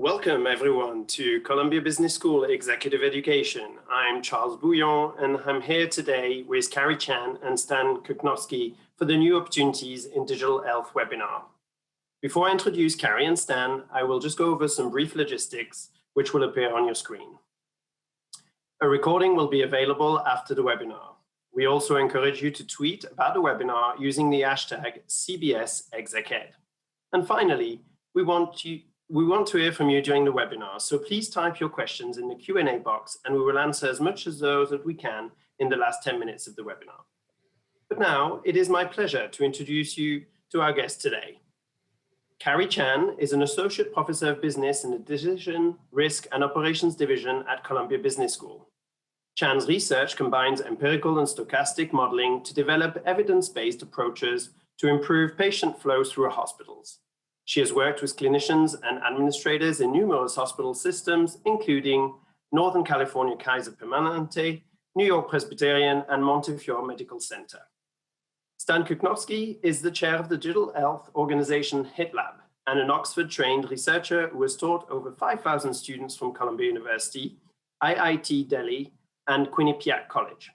Welcome everyone to Columbia Business School Executive Education. I'm Charles Bouillon and I'm here today with Carri Chan and Stan Kachnowski for the New Opportunities in Digital Health webinar. Before I introduce Carri and Stan, I will just go over some brief logistics which will appear on your screen. A recording will be available after the webinar. We also encourage you to tweet about the webinar using the hashtag CBSExecEd. And finally, we want to hear from you during the webinar, so please type your questions in the Q&A box and we will answer as much as those that we can in the last 10 minutes of the webinar. But now, it is my pleasure to introduce you to our guest today. Carri Chan is an Associate Professor of Business in the Decision, Risk and Operations Division at Columbia Business School. Chan's research combines empirical and stochastic modeling to develop evidence-based approaches to improve patient flows through hospitals. She has worked with clinicians and administrators in numerous hospital systems, including Northern California Kaiser Permanente, New York Presbyterian, and Montefiore Medical Center. Stan Kachnowski is the chair of the digital health organization HitLab and an Oxford-trained researcher who has taught over 5,000 students from Columbia University, IIT Delhi, and Quinnipiac College.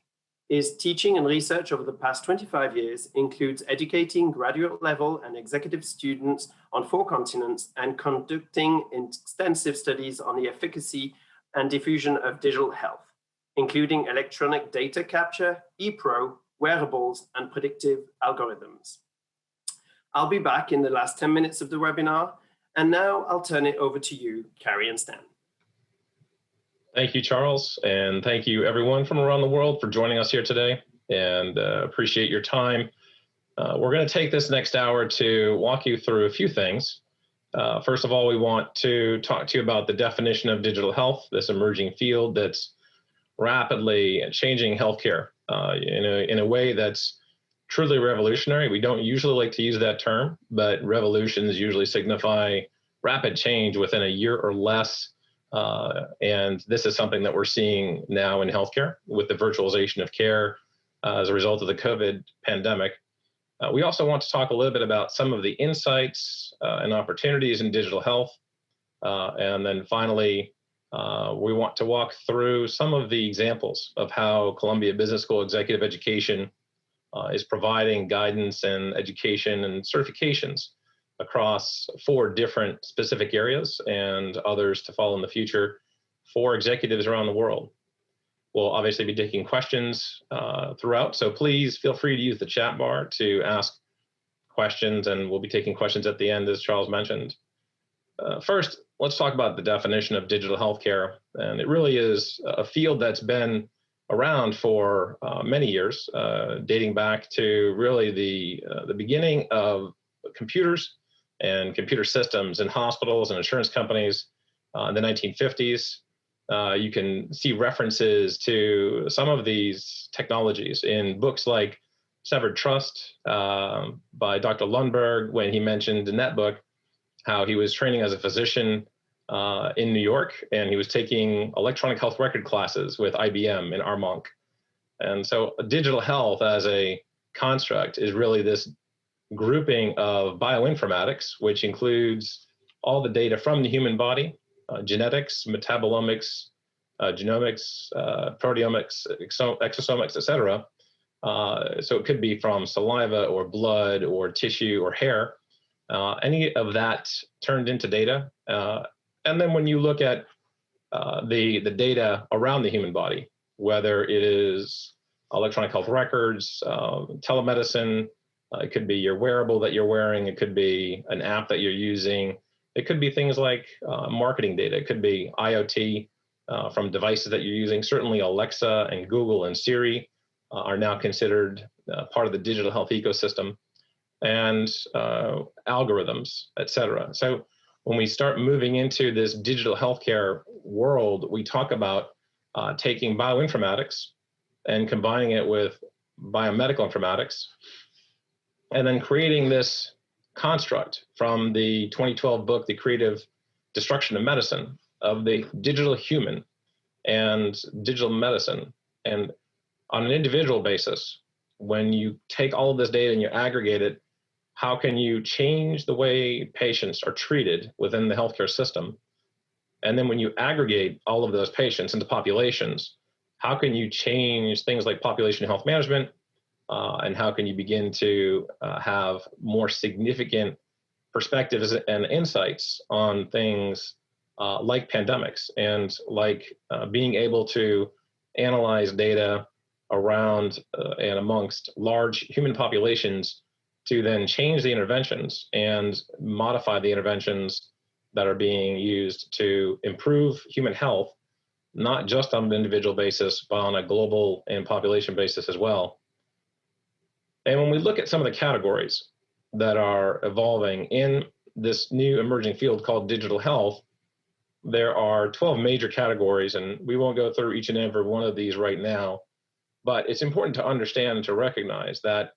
His teaching and research over the past 25 years includes educating graduate level and executive students on 4 continents and conducting extensive studies on the efficacy and diffusion of digital health, including electronic data capture, ePro, wearables, and predictive algorithms. I'll be back in the last 10 minutes of the webinar, and now I'll turn it over to you, Carri and Stan. Thank you, Charles, and thank you everyone from around the world for joining us here today, and appreciate your time. We're going to take this next hour to walk you through a few things. First of all, we want to talk to you about the definition of digital health, this emerging field that's rapidly changing healthcare in a way that's truly revolutionary. We don't usually like to use that term, but revolutions usually signify rapid change within a year or less. And this is something that we're seeing now in healthcare with the virtualization of care as a result of the COVID pandemic. We also want to talk a little bit about some of the insights and opportunities in digital health. And then finally, we want to walk through some of the examples of how Columbia Business School Executive Education is providing guidance and education and certifications across 4 different specific areas and others to follow in the future for executives around the world. We'll obviously be taking questions throughout, so please feel free to use the chat bar to ask questions, and we'll be taking questions at the end, as Charles mentioned. First, let's talk about the definition of digital healthcare, and it really is a field that's been around for many years, dating back to really the beginning of computers and computer systems in hospitals and insurance companies in the 1950s. You can see references to some of these technologies in books like Severed Trust by Dr. Lundberg, when he mentioned in that book how he was training as a physician in New York, and he was taking electronic health record classes with IBM in Armonk. And so digital health as a construct is really this grouping of bioinformatics, which includes all the data from the human body, genetics, metabolomics, genomics, proteomics, exosomics, etc. So it could be from saliva or blood or tissue or hair, any of that turned into data. And then when you look at the data around the human body, whether it is electronic health records, telemedicine, it could be your wearable that you're wearing. It could be an app that you're using. It could be things like marketing data. It could be IoT from devices that you're using. Certainly Alexa and Google and Siri are now considered part of the digital health ecosystem, and algorithms, et cetera. So when we start moving into this digital healthcare world, we talk about taking bioinformatics and combining it with biomedical informatics, and then creating this construct from the 2012 book, The Creative Destruction of Medicine, of the digital human and digital medicine. And on an individual basis, when you take all of this data and you aggregate it, how can you change the way patients are treated within the healthcare system And then when you aggregate all of those patients into populations, how can you change things like population health management? And how can you begin to have more significant perspectives and insights on things like pandemics and like being able to analyze data around and amongst large human populations to then change the interventions and modify the interventions that are being used to improve human health, not just on an individual basis, but on a global and population basis as well. And when we look at some of the categories that are evolving in this new emerging field called digital health, there are 12 major categories, and we won't go through each and every one of these right now, but it's important to understand and to recognize that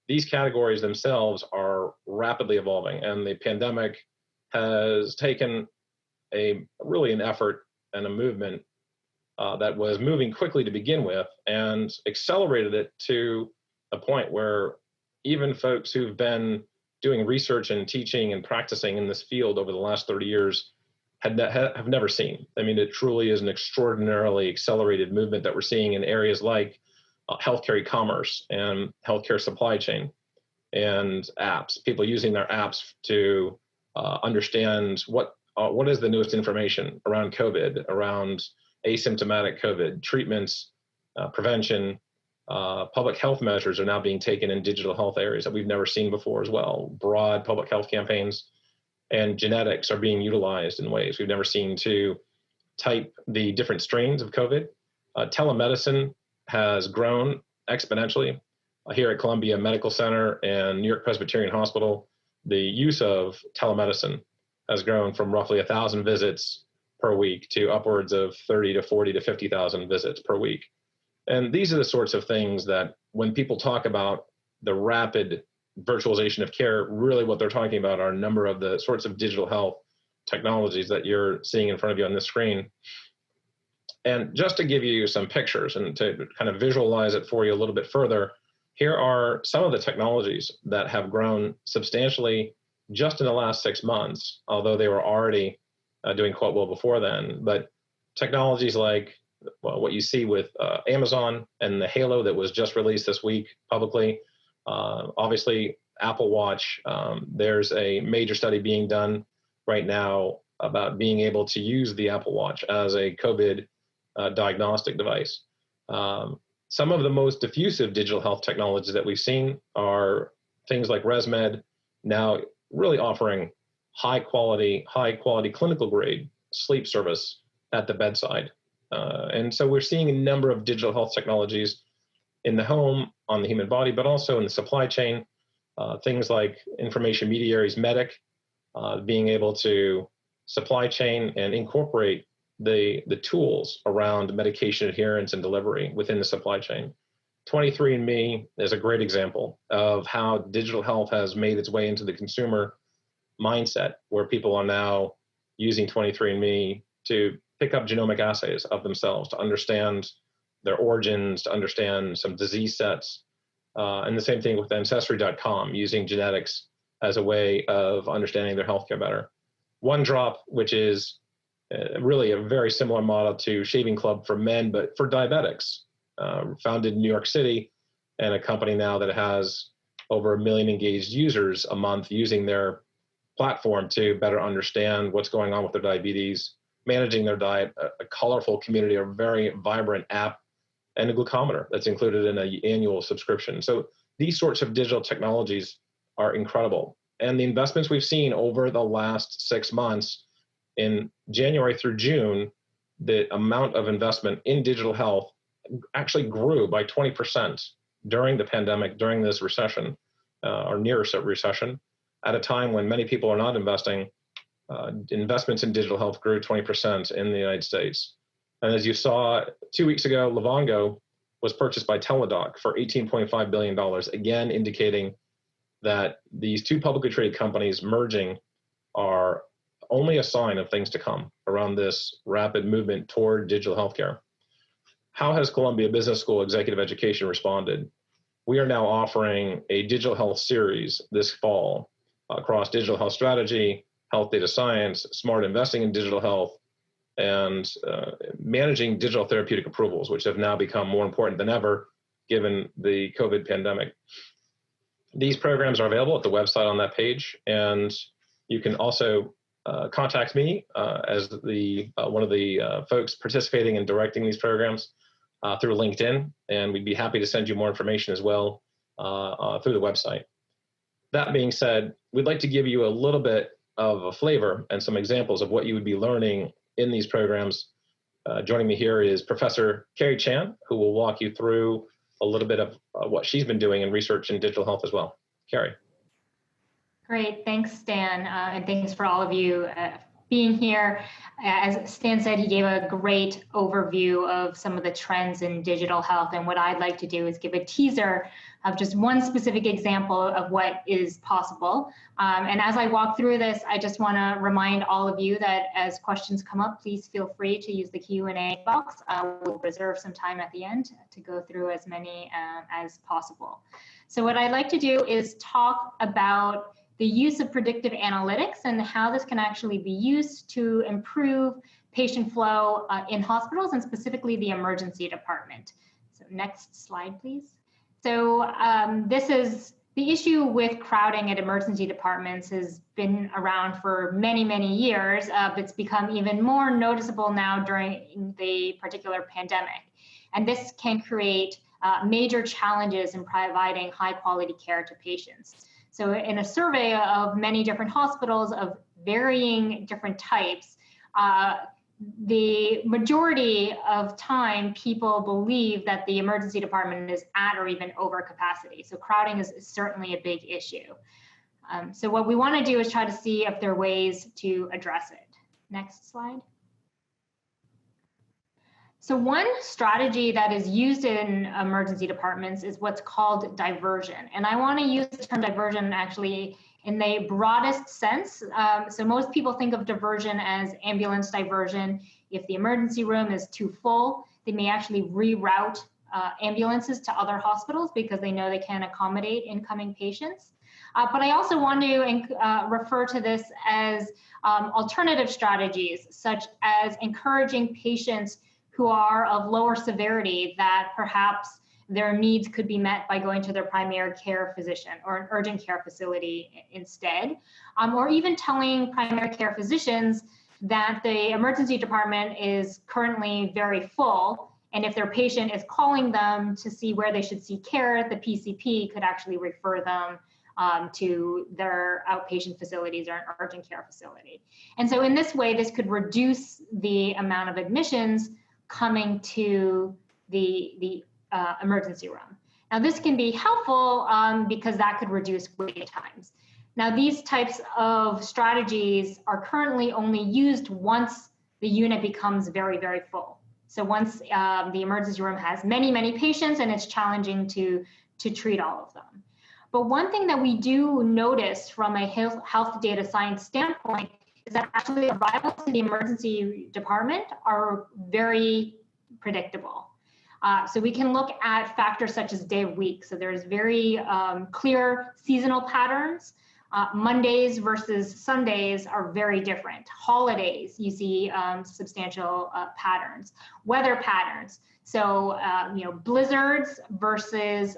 these categories themselves are rapidly evolving, and the pandemic has taken an effort and a movement that was moving quickly to begin with and accelerated it to a point where even folks who've been doing research and teaching and practicing in this field over the last 30 years have never seen. I mean, it truly is an extraordinarily accelerated movement that we're seeing in areas like healthcare e-commerce and healthcare supply chain and apps, people using their apps to understand what is the newest information around COVID, around asymptomatic COVID, treatments, prevention, public health measures are now being taken in digital health areas that we've never seen before as well. Broad public health campaigns and genetics are being utilized in ways we've never seen to type the different strains of COVID. Telemedicine has grown exponentially. Here at Columbia Medical Center and New York Presbyterian Hospital, the use of telemedicine has grown from roughly 1,000 visits per week to upwards of 30 to 40 to 50,000 visits per week. And these are the sorts of things that when people talk about the rapid virtualization of care, really what they're talking about are a number of the sorts of digital health technologies that you're seeing in front of you on this screen. And just to give you some pictures and to kind of visualize it for you a little bit further, here are some of the technologies that have grown substantially just in the last 6 months, although they were already doing quite well before then. But technologies like what you see with Amazon and the Halo that was just released this week publicly, obviously Apple Watch, there's a major study being done right now about being able to use the Apple Watch as a COVID diagnostic device. Some of the most diffusive digital health technologies that we've seen are things like ResMed, now really offering high quality clinical grade sleep service at the bedside. And so we're seeing a number of digital health technologies in the home, on the human body, but also in the supply chain. Things like information mediaries, Medic, being able to supply chain and incorporate the tools around medication adherence and delivery within the supply chain. 23andMe is a great example of how digital health has made its way into the consumer mindset, where people are now using 23andMe to pick up genomic assays of themselves, to understand their origins, to understand some disease sets. And the same thing with Ancestry.com, using genetics as a way of understanding their healthcare better. OneDrop, which is really a very similar model to Shaving Club for men, but for diabetics, founded in New York City, and a company now that has over 1 million engaged users a month using their platform to better understand what's going on with their diabetes, managing their diet, a colorful community, a very vibrant app, and a glucometer that's included in an annual subscription. So these sorts of digital technologies are incredible. And the investments we've seen over the last 6 months, in January through June, the amount of investment in digital health actually grew by 20% during the pandemic, during this recession, or near recession, at a time when many people are not investing. Investments in digital health grew 20% in the United States. And as you saw 2 weeks ago, Livongo was purchased by Teladoc for $18.5 billion, again indicating that these two publicly traded companies merging are only a sign of things to come around this rapid movement toward digital healthcare. How has Columbia Business School Executive Education responded? We are now offering a digital health series this fall across digital health strategy, health data science, smart investing in digital health, and managing digital therapeutic approvals, which have now become more important than ever given the COVID pandemic. These programs are available at the website on that page, and you can also contact me as the one of the folks participating and directing these programs through LinkedIn, and we'd be happy to send you more information as well through the website. That being said, we'd like to give you a little bit of a flavor and some examples of what you would be learning in these programs. Joining me here is Professor Carri Chan, who will walk you through a little bit of what she's been doing in research in digital health as well. Carri. Great, thanks, Stan, and thanks for all of you being here. As Stan said, he gave a great overview of some of the trends in digital health, and what I'd like to do is give a teaser of just one specific example of what is possible. And as I walk through this, I just want to remind all of you that as questions come up, please feel free to use the Q&A box. We'll reserve some time at the end to go through as many as possible. So what I'd like to do is talk about the use of predictive analytics and how this can actually be used to improve patient flow in hospitals, and specifically the emergency department. So next slide, please. So this is the issue with crowding at emergency departments has been around for many, many years. It's become even more noticeable now during the particular pandemic. And this can create major challenges in providing high quality care to patients. So in a survey of many different hospitals of varying different types, the majority of time people believe that the emergency department is at or even over capacity. So crowding is certainly a big issue. So what we want to do is try to see if there are ways to address it. Next slide. So one strategy that is used in emergency departments is what's called diversion. And I want to use the term diversion actually in the broadest sense. So most people think of diversion as ambulance diversion. If the emergency room is too full, they may actually reroute ambulances to other hospitals because they know they can't accommodate incoming patients. But I also want to refer to this as alternative strategies, such as encouraging patients who are of lower severity that perhaps their needs could be met by going to their primary care physician or an urgent care facility instead, or even telling primary care physicians that the emergency department is currently very full, and if their patient is calling them to see where they should seek care, the PCP could actually refer them to their outpatient facilities or an urgent care facility. And so in this way, this could reduce the amount of admissions coming to the emergency room. Now this can be helpful because that could reduce wait times. Now these types of strategies are currently only used once the unit becomes very, very full. So once the emergency room has many, many patients and it's challenging to treat all of them. But one thing that we do notice from a health data science standpoint is that actually arrivals to the emergency department are very predictable. So we can look at factors such as day of week. So there's very clear seasonal patterns. Mondays versus Sundays are very different. Holidays, you see substantial patterns. Weather patterns. So blizzards versus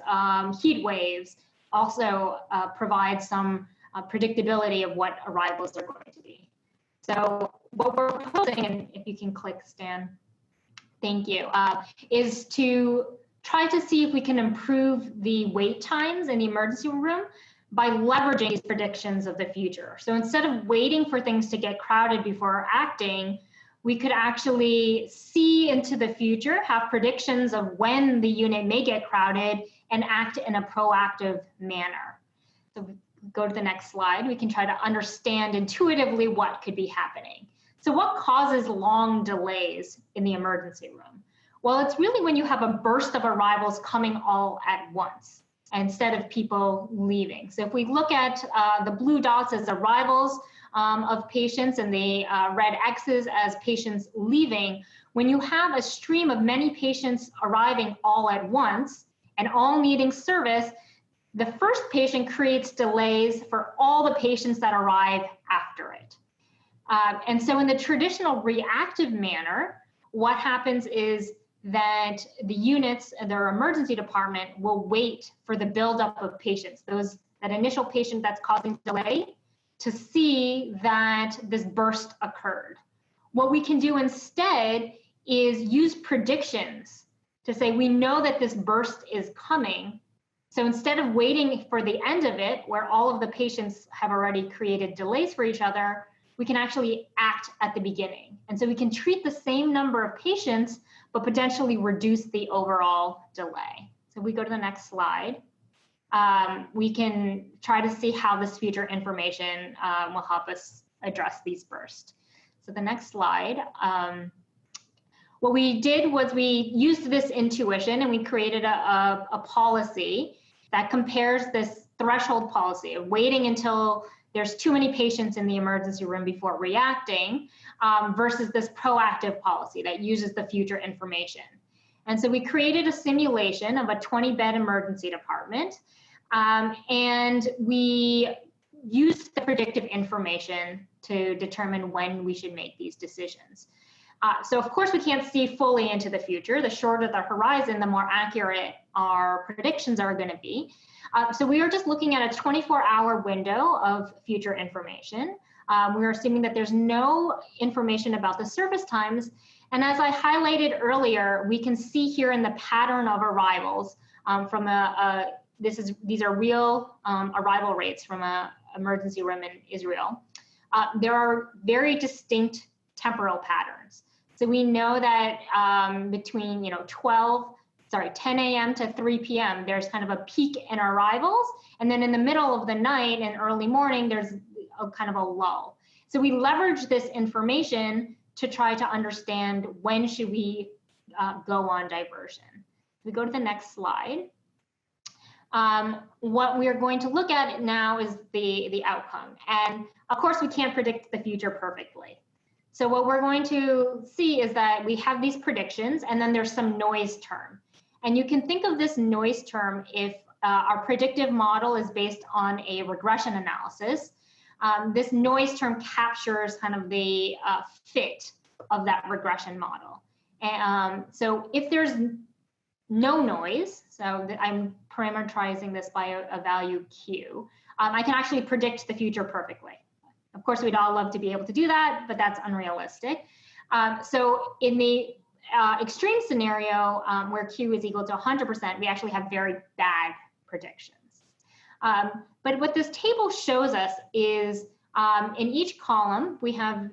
heat waves also provide some predictability of what arrivals are going to be. So what we're proposing, and if you can click, Stan, thank you, is to try to see if we can improve the wait times in the emergency room by leveraging these predictions of the future. So instead of waiting for things to get crowded before acting, we could actually see into the future, have predictions of when the unit may get crowded and act in a proactive manner. So go to the next slide. We can try to understand intuitively what could be happening. So what causes long delays in the emergency room? Well, it's really when you have a burst of arrivals coming all at once instead of people leaving. So if we look at the blue dots as arrivals of patients and the red X's as patients leaving, when you have a stream of many patients arriving all at once and all needing service, the first patient creates delays for all the patients that arrive after it. And so in the traditional reactive manner, what happens is that the units, their emergency department, will wait for the buildup of patients, that initial patient that's causing delay, to see that this burst occurred. What we can do instead is use predictions to say, we know that this burst is coming. So instead of waiting for the end of it, where all of the patients have already created delays for each other, we can actually act at the beginning. And so we can treat the same number of patients, but potentially reduce the overall delay. So we go to the next slide. We can try to see how this future information will help us address these bursts. So the next slide. What we did was we used this intuition and we created a policy that compares this threshold policy of waiting until there's too many patients in the emergency room before reacting versus this proactive policy that uses the future information. And so we created a simulation of a 20-bed emergency department, and we used the predictive information to determine when we should make these decisions. So of course we can't see fully into the future. The shorter the horizon, the more accurate our predictions are going to be. So we are just looking at a 24-hour window of future information. We're assuming that there's no information about the service times. And as I highlighted earlier, we can see here in the pattern of arrivals from these are real arrival rates from an emergency room in Israel. There are very distinct temporal patterns. So we know that between 10 a.m. to 3 p.m., there's kind of a peak in arrivals. And then in the middle of the night and early morning, there's a kind of a lull. So we leverage this information to try to understand when should we go on diversion. We go to the next slide. What we're going to look at now is the outcome. And of course, we can't predict the future perfectly. So what we're going to see is that we have these predictions, and then there's some noise term. And you can think of this noise term if our predictive model is based on a regression analysis. This noise term captures kind of the fit of that regression model. And so if there's no noise, so I'm parameterizing this by a value Q, I can actually predict the future perfectly. Of course, we'd all love to be able to do that, but that's unrealistic. So in the extreme scenario where Q is equal to 100%, we actually have very bad predictions. But what this table shows us is in each column, we have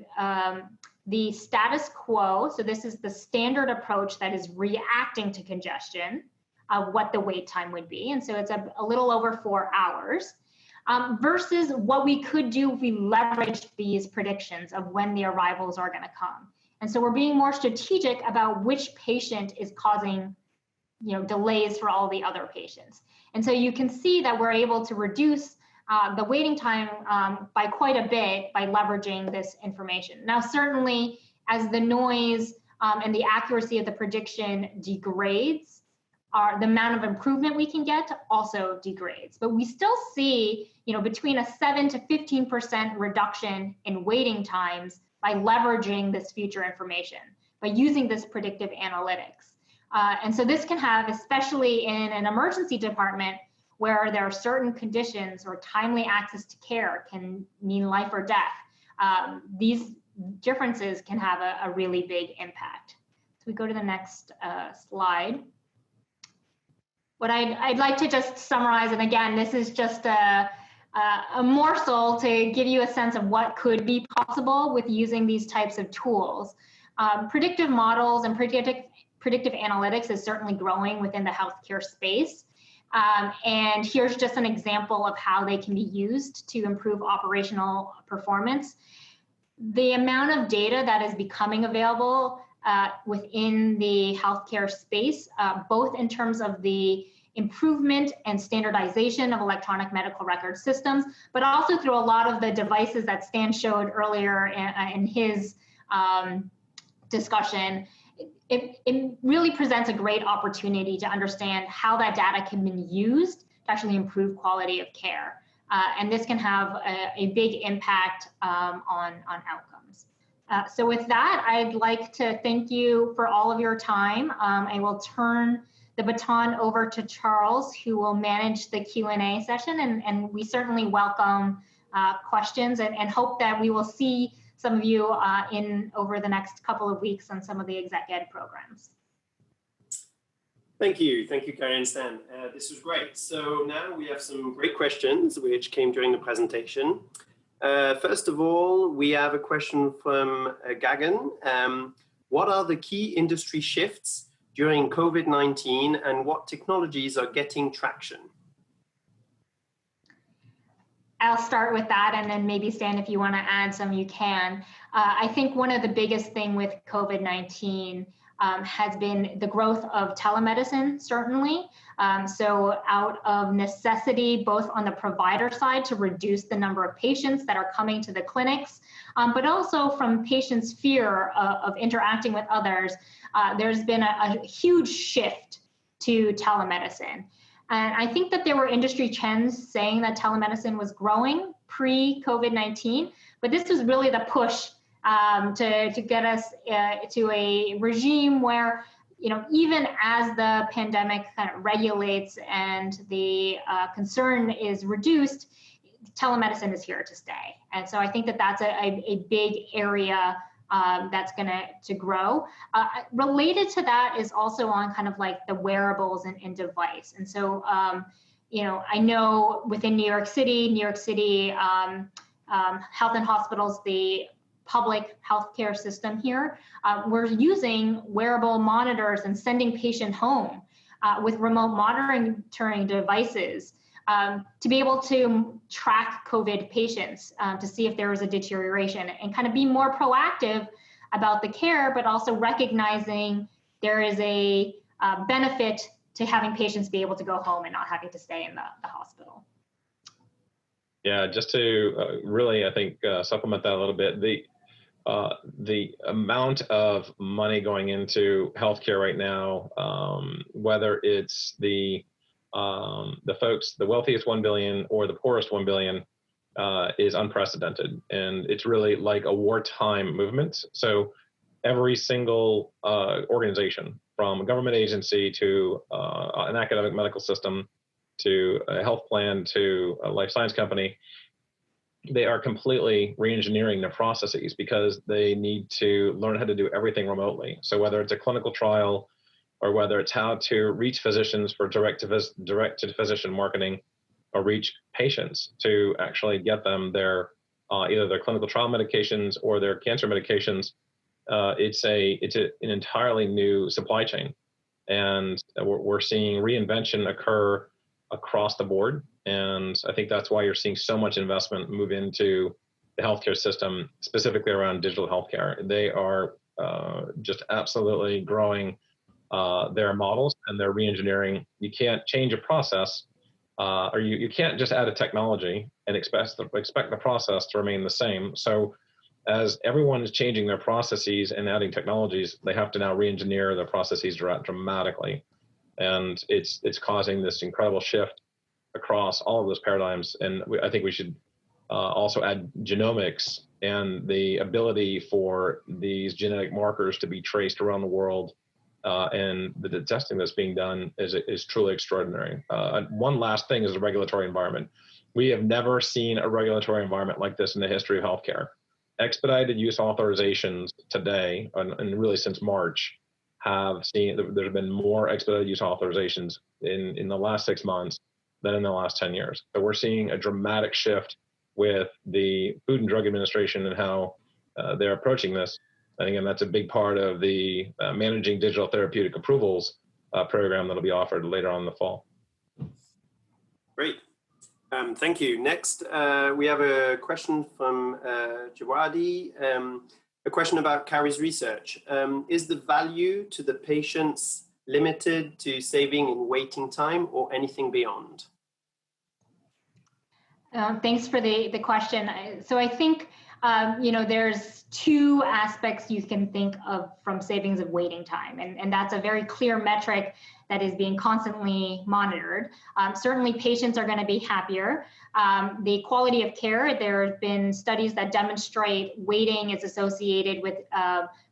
the status quo. So this is the standard approach that is reacting to congestion of what the wait time would be. And so it's a little over 4 hours. Versus what we could do if we leveraged these predictions of when the arrivals are going to come. And so we're being more strategic about which patient is causing delays for all the other patients. And so you can see that we're able to reduce the waiting time by quite a bit by leveraging this information. Now, certainly, as the noise and the accuracy of the prediction degrades, the amount of improvement we can get also degrades. But we still see between a 7 to 15% reduction in waiting times by leveraging this future information, by using this predictive analytics. And so this can have, especially in an emergency department where there are certain conditions or timely access to care can mean life or death. These differences can have a really big impact. So we go to the next slide. What I'd like to just summarize, and again, this is just a morsel to give you a sense of what could be possible with using these types of tools. Predictive models and predictive analytics is certainly growing within the healthcare space. And here's just an example of how they can be used to improve operational performance. The amount of data that is becoming available within the healthcare space, both in terms of the improvement and standardization of electronic medical record systems, but also through a lot of the devices that Stan showed earlier in his discussion. It really presents a great opportunity to understand how that data can be used to actually improve quality of care. and this can have a big impact on outcomes. So with that, I'd like to thank you for all of your time. I will turn the baton over to Charles, who will manage the Q&A session, and we certainly welcome questions and hope that we will see some of you over the next couple of weeks on some of the exec ed programs. Thank you, Carri and Stan. This was great. So now we have some great questions which came during the presentation. First of all, we have a question from Gagan. What are the key industry shifts during COVID-19 and what technologies are getting traction? I'll start with that, and then maybe Stan, if you want to add some, you can. I think one of the biggest thing with COVID-19 has been the growth of telemedicine, certainly. So out of necessity, both on the provider side to reduce the number of patients that are coming to the clinics, but also from patients' fear of interacting with others, there's been a huge shift to telemedicine. And I think that there were industry trends saying that telemedicine was growing pre-COVID-19, but this was really the push to get us to a regime where, even as the pandemic kind of regulates and the concern is reduced, telemedicine is here to stay. And so I think that that's a big area that's going to grow. Related to that is also on kind of like the wearables and device. And so, I know within New York City, Health and Hospitals, the public healthcare system here, we're using wearable monitors and sending patients home with remote monitoring devices to be able to track COVID patients to see if there is a deterioration and kind of be more proactive about the care, but also recognizing there is a benefit to having patients be able to go home and not having to stay in the hospital. Yeah, just to really, I think, supplement that a little bit, the amount of money going into healthcare right now, whether it's the folks, the wealthiest 1 billion or the poorest 1 billion, is unprecedented. And it's really like a wartime movement. So every single organization, from a government agency to an academic medical system, to a health plan, to a life science company, they are completely re-engineering their processes because they need to learn how to do everything remotely. So whether it's a clinical trial or whether it's how to reach physicians for direct to physician marketing, or reach patients to actually get them their either their clinical trial medications or their cancer medications, it's an entirely new supply chain. And we're seeing reinvention occur across the board. And I think that's why you're seeing so much investment move into the healthcare system, specifically around digital healthcare. They are just absolutely growing their models and they're re-engineering. You can't change a process, or you can't just add a technology and expect the process to remain the same. So as everyone is changing their processes and adding technologies, they have to now re-engineer their processes dramatically. And it's causing this incredible shift across all of those paradigms. And I think we should also add genomics and the ability for these genetic markers to be traced around the world. And the testing that's being done is truly extraordinary. One last thing is the regulatory environment. We have never seen a regulatory environment like this in the history of healthcare. Expedited use authorizations today, and really since March, have seen there have been more expedited use authorizations in the last 6 months than in the last 10 years. So we're seeing a dramatic shift with the Food and Drug Administration and how they're approaching this. And again, that's a big part of the Managing Digital Therapeutic Approvals program that'll be offered later on in the fall. Great. Thank you. Next, we have a question from Jawadi, a question about Carri's research. Is the value to the patients limited to saving in waiting time or anything beyond? Thanks for the question. So I think there's two aspects you can think of from savings of waiting time, and that's a very clear metric that is being constantly monitored. Certainly patients are going to be happier. The quality of care, there have been studies that demonstrate waiting is associated with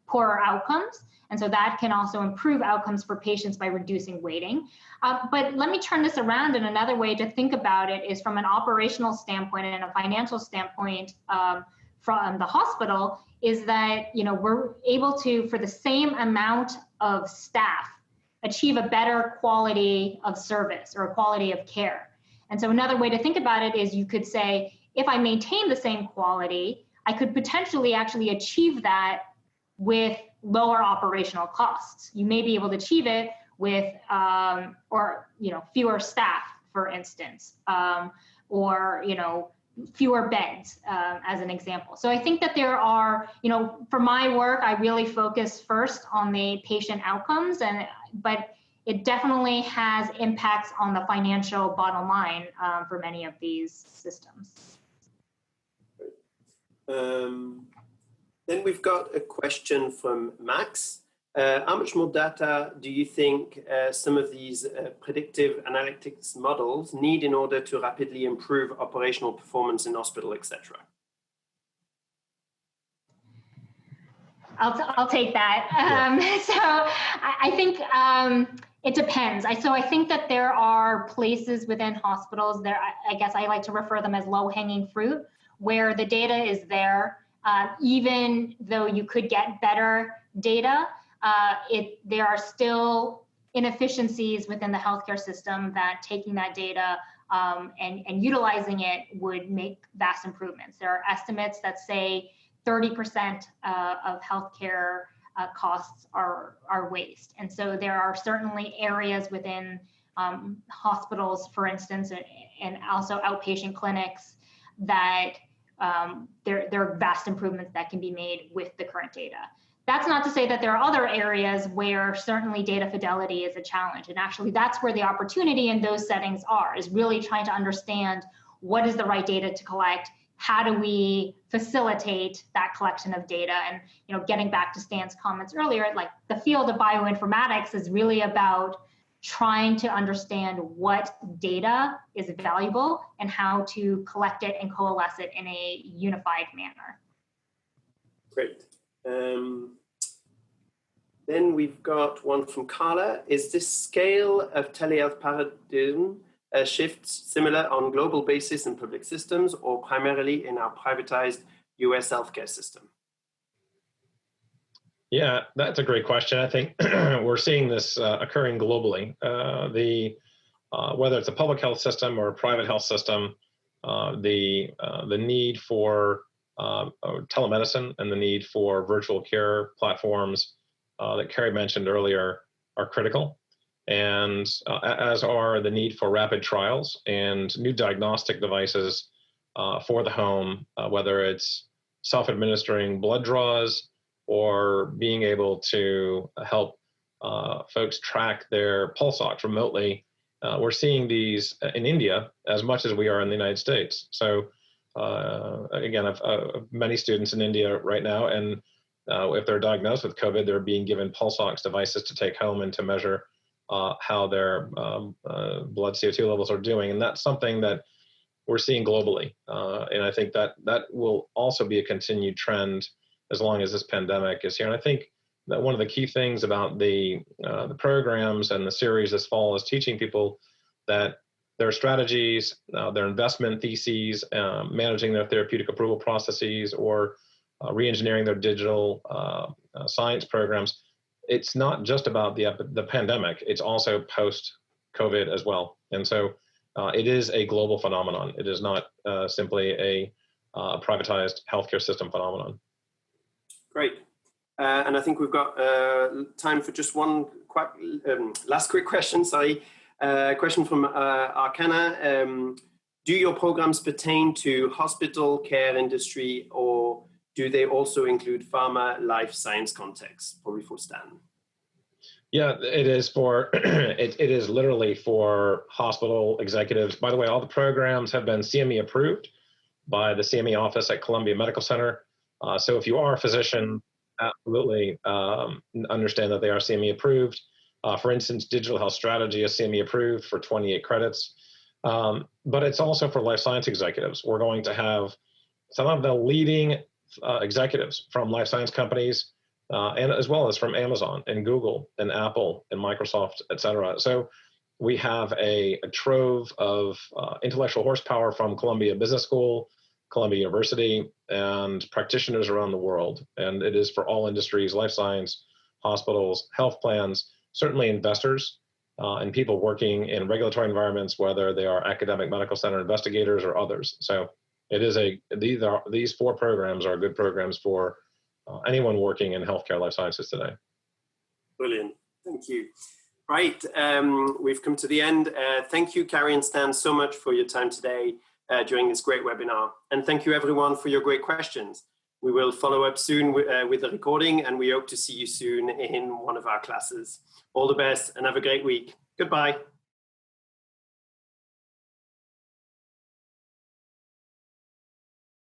poorer outcomes. And so that can also improve outcomes for patients by reducing waiting. But let me turn this around, and another way to think about it is from an operational standpoint and a financial standpoint from the hospital, is that we're able to, for the same amount of staff, achieve a better quality of service or quality of care. And so another way to think about it is you could say, if I maintain the same quality, I could potentially actually achieve that with lower operational costs. You may be able to achieve it with fewer staff, for instance, or fewer beds, as an example. So I think that there are, for my work, I really focus first on the patient outcomes, but it definitely has impacts on the financial bottom line for many of these systems. Then we've got a question from Max. How much more data do you think some of these predictive analytics models need in order to rapidly improve operational performance in hospital, etc.? I'll take that. So I think it depends. So I think that there are places within hospitals there, I guess I like to refer them as low-hanging fruit, where the data is there. Even though you could get better data, there are still inefficiencies within the healthcare system that taking that data and utilizing it would make vast improvements. There are estimates that say 30% of healthcare costs are waste. And so there are certainly areas within hospitals, for instance, and also outpatient clinics that there are vast improvements that can be made with the current data. That's not to say that there are other areas where certainly data fidelity is a challenge. And actually that's where the opportunity in those settings is really trying to understand what is the right data to collect, how do we facilitate that collection of data? And getting back to Stan's comments earlier, like the field of bioinformatics is really about trying to understand what data is valuable and how to collect it and coalesce it in a unified manner. Great. Then we've got one from Carla. Is this scale of telehealth paradigm shifts similar on global basis in public systems or primarily in our privatized US healthcare system? Yeah, that's a great question. I think we're seeing this occurring globally. Whether it's a public health system or a private health system, the need for telemedicine and the need for virtual care platforms that Carri mentioned earlier are critical. And as are the need for rapid trials and new diagnostic devices for the home, whether it's self-administering blood draws or being able to help folks track their pulse ox remotely. We're seeing these in India as much as we are in the United States. So again, I've many students in India right now, and if they're diagnosed with COVID, they're being given pulse ox devices to take home and to measure how their blood CO2 levels are doing. And that's something that we're seeing globally. And I think that will also be a continued trend as long as this pandemic is here. And I think that one of the key things about the programs and the series this fall is teaching people that their strategies, their investment theses, managing their therapeutic approval processes, or re-engineering their digital science programs. It's not just about the pandemic, it's also post-COVID as well. And so it is a global phenomenon. It is not simply a privatized healthcare system phenomenon. Great. And I think we've got time for just one last quick question, sorry. Question from Arcana. Do your programs pertain to hospital care industry, or do they also include pharma life science context? Probably for Stan. Yeah, it is for, it is literally for hospital executives. By the way, all the programs have been CME approved by the CME office at Columbia Medical Center. So if you are a physician, absolutely understand that they are CME approved. For instance, digital health strategy is CME approved for 28 credits. But it's also for life science executives. We're going to have some of the leading executives from life science companies, and as well as from Amazon and Google and Apple and Microsoft, et cetera. So we have a trove of intellectual horsepower from Columbia Business School, Columbia University, and practitioners around the world. And it is for all industries, life science, hospitals, health plans, certainly investors, and people working in regulatory environments, whether they are academic medical center investigators or others. So it is these 4 programs are good programs for anyone working in healthcare life sciences today. Brilliant, thank you. Right, we've come to the end. Thank you, Carri and Stan, so much for your time today during this great webinar. And thank you everyone for your great questions. We will follow up soon with the recording, and we hope to see you soon in one of our classes. All the best and have a great week. Goodbye.